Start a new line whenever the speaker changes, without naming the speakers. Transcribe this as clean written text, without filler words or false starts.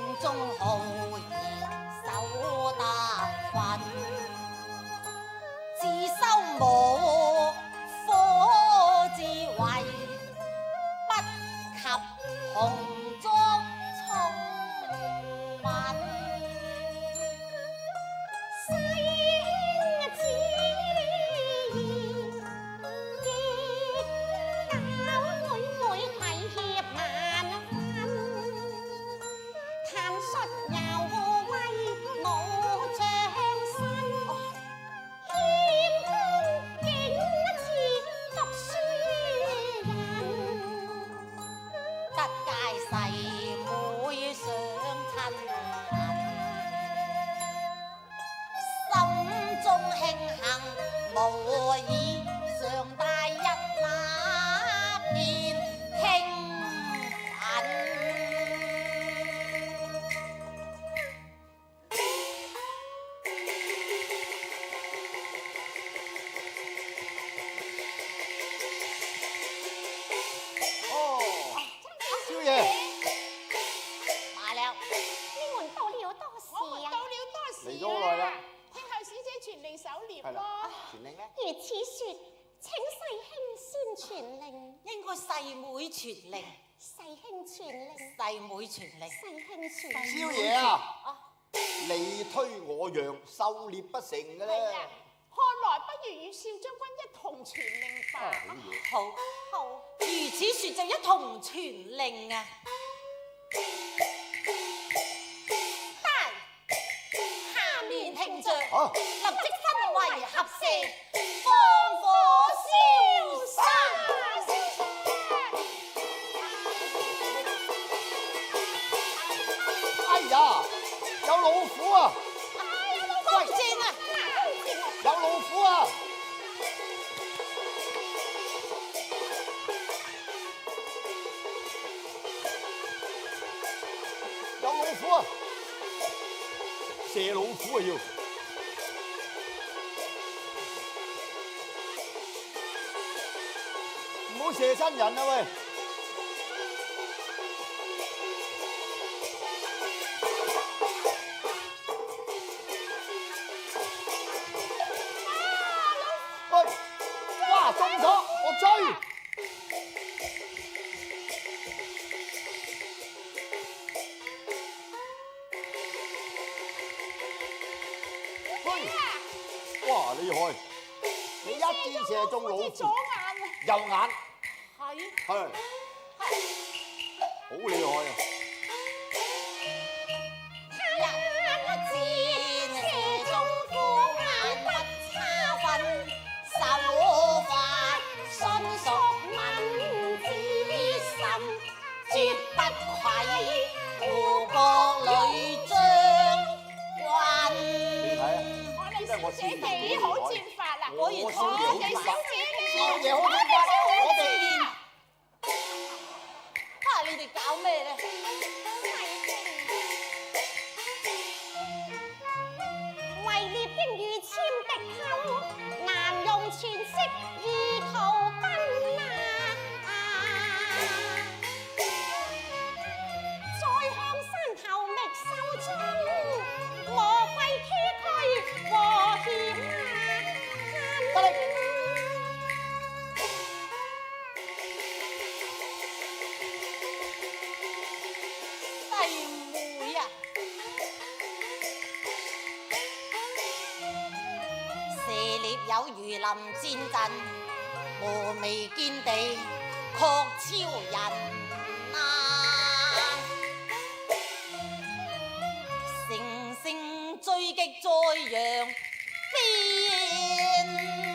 城中豪言守得分，自修無火之位，不及紅妝聰敏。世兄子結交妹妹提攜萬分，坦率有威武將身，謙恭警示讀書人，得界細妹想親近。心中慶幸無以上大一那片興奮。
少爺，
มาแล้ว你們到了多時啊？
到了多時
嚟咗好耐啦。
聽候使者傳令狩獵
係啦
咯。
傳令咧？
如此說，請世兄先傳令。應該細妹傳令。世兄傳令。細妹傳令。世兄傳令。
少爺啊，你推我讓，狩獵不成嘅
係
咧。
啊，看來不如與少將軍一同傳令吧。
好，好，如此說就一同傳令啊！但下面聽着，
好
立即分為合射，放火燒山。
哎呀，有老虎啊！
喂，正啊！
有老虎啊！有老虎啊！射老虎啊要！唔好射親人啊喂！喂！哇，中咗！我追！哇！厲害！你一箭射中老虎，
左眼啊！
右眼
係
係好厲害啊！
一箭射中虎眼不差分，手法迅速敏之心，絕不愧護國女將軍。
你睇啊！
我哋小姐幾好戰法啊！
果然
我
好
少
我哋小姐
少
咧，
爺好戰法，我哋
你哋搞咩咧？為獵應遇簽敵後，難用全息而逃奔啊！在向山頭覓手中，魔鬼崎嶇和險
得力。
細妹啊！射獵有如臨戰陣，峨眉見地確超人啊！乘勝追擊再揚鞭。